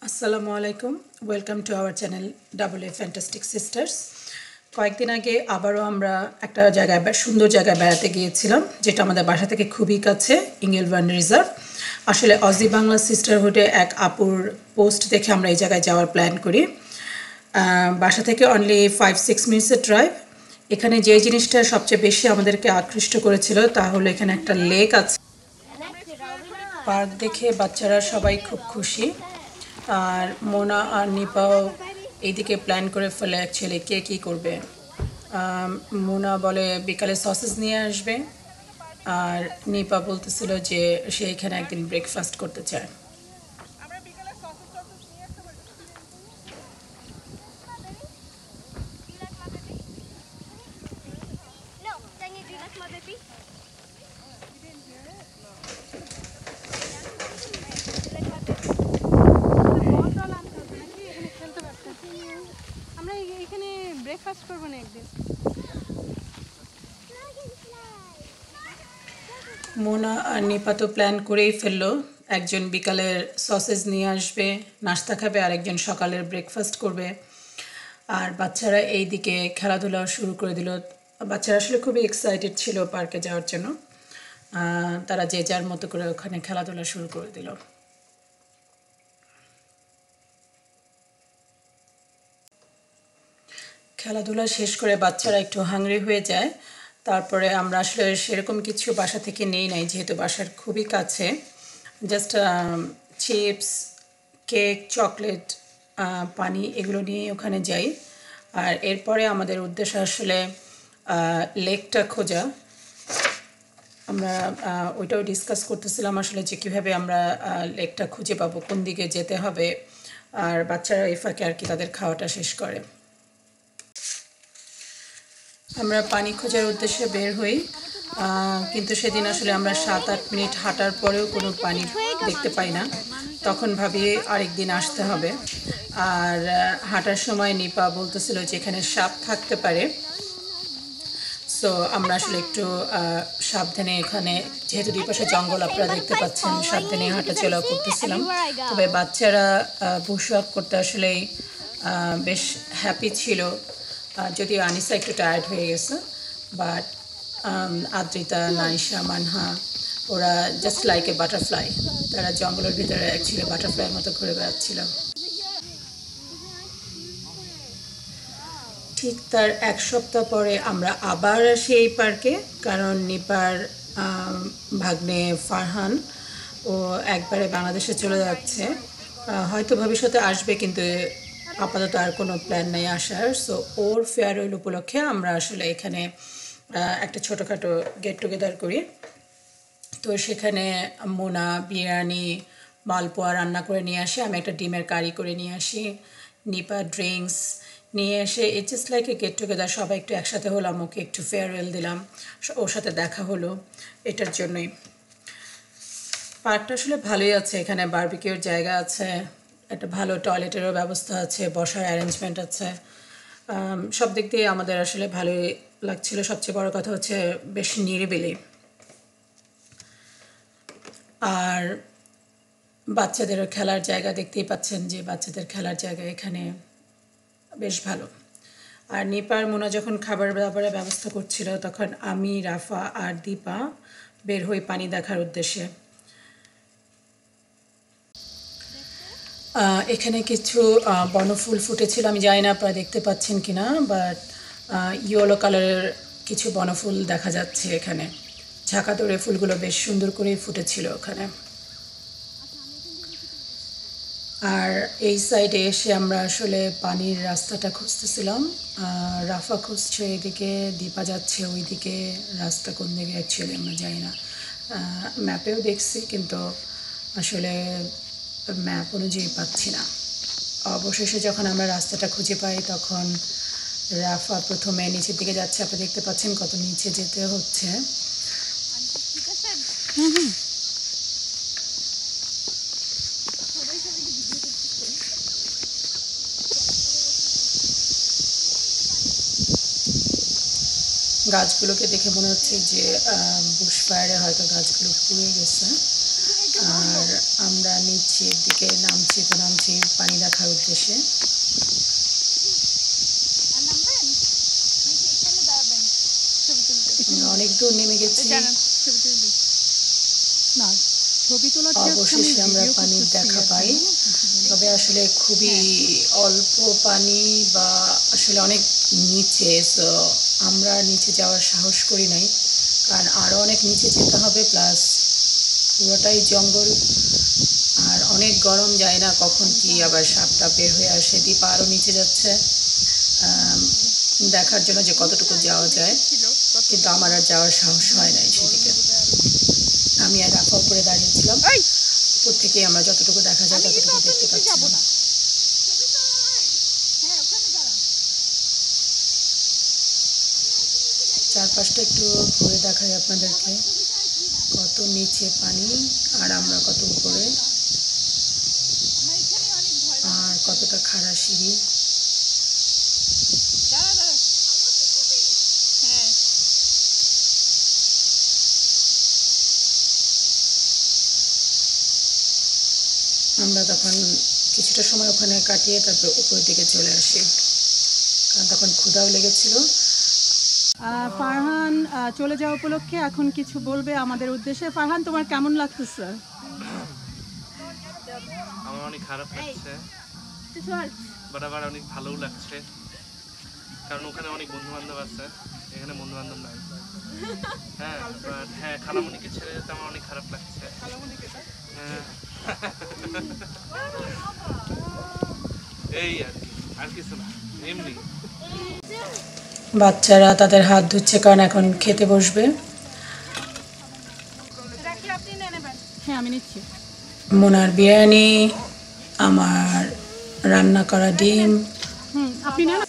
আসসালামু আলাইকুম welcome to our channel double a fantastic sisters. কয়েকদিন আগে আবারও আমরা একটা জায়গায় সুন্দর জায়গায় বেড়াতে গিয়েছিলাম, যেটা আমাদের বাসা থেকে খুবই কাছে, ইংগেলবার্ন রিজার্ভ। আসলে অজি বাংলা সিস্টারহুডে এক আপুর পোস্ট দেখে আমরা এই জায়গায় যাওয়ার প্ল্যান করি। বাসা থেকে অনলি 5-6 মিনিটসের ড্রাইভ। এখানে যে জিনিসটা সবচেয়ে বেশি আমাদেরকে আকৃষ্ট করেছিল তা হলো এখানে একটা লেক আছে। পার্ক দেখে বাচ্চারা সবাই খুব খুশি। আর মোনা আর নিপাও এইদিকে প্ল্যান করে ফেলে অ্যাকচুয়ালি কে কী করবে। মোনা বলে বিকালে সসেস নিয়ে আসবে, আর নিপা বলতেছিল যে সে এখানে একদিন ব্রেকফাস্ট করতে চায়। আমরা এখানে ব্রেকফাস্ট করব না একদিন। মোনা আর নিপা তো প্ল্যান করেই ফেললো, একজন বিকালের সসেজ নিয়ে আসবে, নাস্তা খাবে, আর একজন সকালের ব্রেকফাস্ট করবে। আর বাচ্চারা এই দিকে খেলাধুলা শুরু করে দিল। বাচ্চারা আসলে খুবই এক্সাইটেড ছিল পার্কে যাওয়ার জন্য। তারা যে যার মতো করে ওখানে খেলাধুলা শুরু করে দিল। খেলাধুলা শেষ করে বাচ্চারা একটু হাংরি হয়ে যায়। তারপরে আমরা আসলে সেরকম কিছু বাসা থেকে নেই নাই, যেহেতু বাসার খুবই কাছে। জাস্ট চিপস, কেক, চকলেট, পানি এগুলো নিয়ে ওখানে যাই। আর এরপরে আমাদের উদ্দেশ্য আসলে লেকটা খোঁজা। আমরা ওইটাও ডিসকাস করতেছিলাম আসলে যে কীভাবে আমরা লেকটা খুঁজে পাবো, কোন দিকে যেতে হবে। আর বাচ্চারা এই ফাঁকে আর কি তাদের খাওয়াটা শেষ করে। আমরা পানি খোঁজার উদ্দেশ্যে বের হই, কিন্তু সেদিন আসলে আমরা 7-8 মিনিট হাঁটার পরেও কোনো পানি দেখতে পাই না। তখন ভাবি আরেক দিন আসতে হবে। আর হাঁটার সময় নিপা বলতেছিল যে এখানে সাপ থাকতে পারে। সো আমরা আসলে একটু সাবধানে, এখানে যেহেতু দুই পাশে জঙ্গল আপনারা দেখতে পাচ্ছেন, সাবধানে হাঁটা চলা করতেছিলাম। তবে বাচ্চারা বুশ ওয়াক করতে আসলেই বেশ হ্যাপি ছিল, যদিও আনিসা একটু টায়ার্ড হয়ে গেছে। বাট আদ্রিতা, নাইশা, মানহা ওরা জাস্ট লাইক এ বাটারফ্লাই, তারা জঙ্গলের ভিতরে অ্যাকচুয়ালি বাটারফ্লাইয়ের মতো ঘুরে বেড়াচ্ছিল। ঠিক তার এক সপ্তাহ পরে আমরা আবার আসি এই পার্কে, কারণ নিপার ভাগ্নে ফারহান ও একবারে বাংলাদেশে চলে যাচ্ছে। হয়তো ভবিষ্যতে আসবে, কিন্তু আপাতত আর কোনো প্ল্যান নেই আসার। সো ওর ফেয়ারওয়েল উপলক্ষে আমরা আসলে এখানে একটা ছোটোখাটো গেট টুগেদার করি। তো সেখানে মোনা বিরিয়ানি, মালপোয়া রান্না করে নিয়ে আসে, আমি একটা ডিমের কারি করে নিয়ে আসি, নিপা ড্রিঙ্কস নিয়ে এসে it's just like a get together. সবাই একটু একসাথে হলাম, ওকে একটু ফেয়ারওয়েল দিলাম, ওর সাথে দেখা হলো, এটার জন্যই। পার্কটা আসলে ভালোই আছে, এখানে বারবিকিউর জায়গা আছে, একটা ভালো টয়লেটেরও ব্যবস্থা আছে, বসার অ্যারেঞ্জমেন্ট আছে। সব দিক দিয়ে আমাদের আসলে ভালোই লাগছিল। সবচেয়ে বড় কথা হচ্ছে বেশ নিরিবিলি। আর বাচ্চাদেরও খেলার জায়গা দেখতেই পাচ্ছেন, যে বাচ্চাদের খেলার জায়গা এখানে বেশ ভালো। আর নিপার মোনা যখন খাবার দাবারের ব্যবস্থা করছিল, তখন আমি, রাফা আর দীপা বের হই পানি দেখার উদ্দেশ্যে। এখানে কিছু বনফুল ফুটেছিল, আমি জানি না আপনারা দেখতে পাচ্ছেন কিনা, বাট ইয়েলো কালারের কিছু বনফুল দেখা যাচ্ছে এখানে। ঝাঁকা দৌড়ে ফুলগুলো বেশ সুন্দর করেই ফুটেছিল ওখানে। আর এই সাইডে এসে আমরা আসলে পানির রাস্তাটা খুঁজতেছিলাম। রাফা খুঁজছে এদিকে, দীপা যাচ্ছে ওইদিকে, রাস্তা কোন দিকে অ্যাকচুয়ালি আমরা জানি না। ম্যাপেও দেখছি, কিন্তু আসলে ম্যাপ অনুযায়ী পাচ্ছি না। অবশেষে যখন আমরা রাস্তাটা খুঁজে পাই, তখন রাফা প্রথমে নিচের দিকে যাচ্ছে। আপনি দেখতে পাচ্ছেন কত নিচে যেতে হচ্ছে। গাছগুলোকে দেখে মনে হচ্ছে যে বুশ ফায়ারে হয়তো গাছগুলো পুড়ে গেছে। আর আমরা নিচের দিকে নামছি পানি দেখার উদ্দেশ্যে। আমরা অনেক দূর নেমে গেছি, অবশেষে আমরা পানির দেখা পাই। তবে আসলে খুবই অল্প পানি বা আসলে অনেক নিচে, সো আমরা নিচে যাওয়ার সাহস করি নাই, কারণ আরও অনেক নিচে যেতে হবে, প্লাস পুরোটাই জঙ্গল আর অনেক গরম, যায় না কখন কি আবার সাপটা বের হয়ে আসে। দীপা আরও নিচে যাচ্ছে দেখার জন্য যে কতটুকু যাওয়া যায়, কিন্তু আমার আর যাওয়ার সাহস হয় নাই সেদিকে। আমি আর রাফা উপরে দাঁড়িয়েছিলাম, উপর থেকে আমরা যতটুকু দেখা যায় ততটুকু দেখতে পাচ্ছিলাম। চারপাশটা একটু ঘুরে দেখাই আপনাদেরকে, কত নিচে পানি আর আমরা কত উপরে, আর কতটা খাড়া সিঁড়ি। আমরা তখন কিছুটা সময় ওখানে কাটিয়ে তারপর উপরের দিকে চলে আসি, কারণ তখন ক্ষুধাও লেগেছিল। ফারহান চলে যাওয়া উপলক্ষে এখন কিছু বলবে আমাদের উদ্দেশ্যে। ফারহান, তোমার কেমন লাগতেছে? আমার অনেক খারাপ লাগছে, বাট আবার অনেক ভালোও লাগছে, কারণ ওখানে অনেক বন্ধু বান্ধব আছে, এখানে বন্ধু বান্ধব নাই। হ্যাঁ, বাট হ্যাঁ, খালামণিকে ছেড়ে যেতে আমার অনেক খারাপ লাগছে। হ্যাঁ, এই আর কিছু না, এমনি। বাচ্চারা তাদের হাত ধুচ্ছে, কারণ এখন খেতে বসবে। হ্যাঁ, আমি নিচ্ছি। মোনার বিরিয়ানি, আমার রান্না করা ডিম আপনি নেন।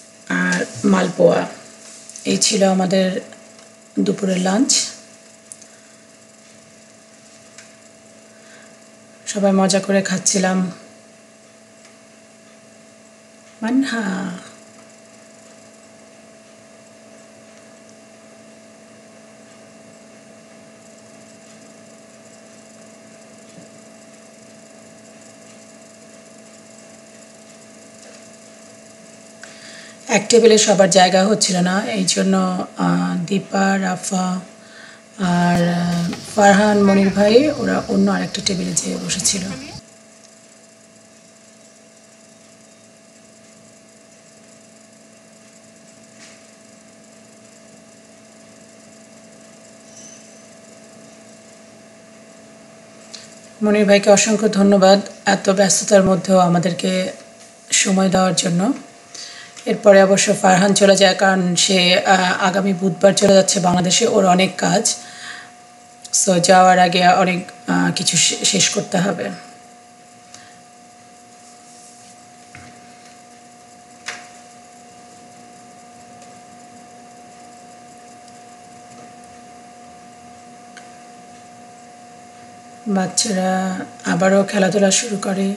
আর মালপোয়া, এই ছিল আমাদের দুপুরের লাঞ্চ। সবাই মজা করে খাচ্ছিলাম। মানহা, এক টেবিলে সবার জায়গা হচ্ছিল না, এই জন্য দীপা, রাফা আর ফারহান, মনির ভাই ওরা অন্য আরেকটা টেবিলে যেয়ে বসেছিল। মনির ভাইকে অসংখ্য ধন্যবাদ এত ব্যস্ততার মধ্যেও আমাদেরকে সময় দেওয়ার জন্য। এরপরে অবশ্য ফারহান চলে যায়, কারণ সে আগামী বুধবার চলে যাচ্ছে বাংলাদেশে, ওর অনেক কাজ, সো যাওয়ার আগে অনেক কিছু শেষ করতে হবে। বাচ্চারা আবারও খেলাধুলা শুরু করে।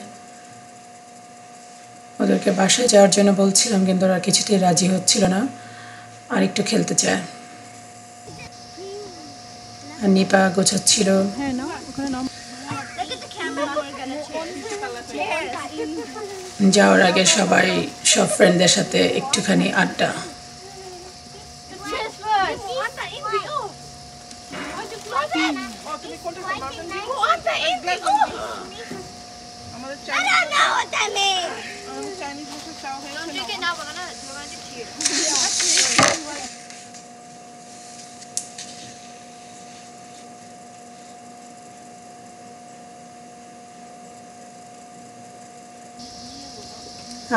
ওদেরকে বাসায় যাওয়ার জন্য বলছিলাম, কিন্তু ওরা কিছুতেই রাজি হচ্ছিল না, আর একটু খেলতে চায়। আর নিপা গোছাচ্ছিল। যাওয়ার আগে সবাই সব ফ্রেন্ডদের সাথে একটুখানি আড্ডা।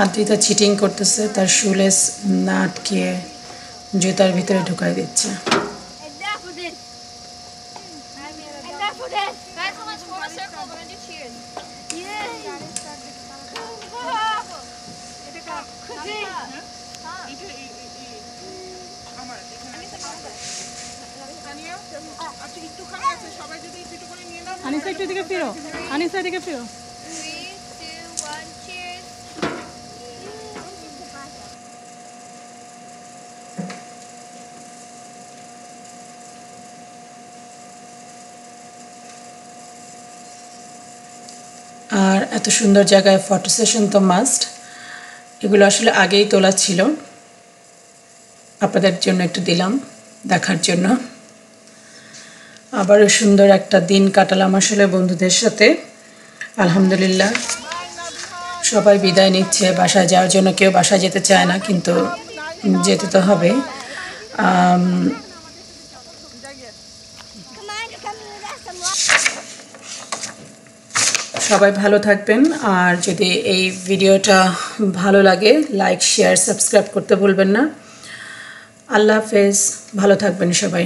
আদ্রিতা চিটিং করতেছে, তার শুলেস না আটকে জুতার ভিতরে ঢুকাই দিচ্ছে। আনিসা একটু দিকে ফিরো, আনিসা দিকে ফিরো। এত সুন্দর জায়গায় ফটো সেশন তো মাস্ট। এগুলো আসলে আগেই তোলা ছিল, আপনাদের জন্য একটু দিলাম দেখার জন্য। আবারও সুন্দর একটা দিন কাটালাম আসলে বন্ধুদের সাথে। আলহামদুলিল্লাহ, সবাই বিদায় নিচ্ছে বাসায় যাওয়ার জন্য। কেউ বাসায় যেতে চায় না, কিন্তু যেতে তো হবে। সবাই ভালো থাকবেন, আর যদি এই ভিডিওটা ভালো লাগে লাইক, শেয়ার, সাবস্ক্রাইব করতে ভুলবেন না। আল্লাহ হাফেজ, ভালো থাকবেন সবাই।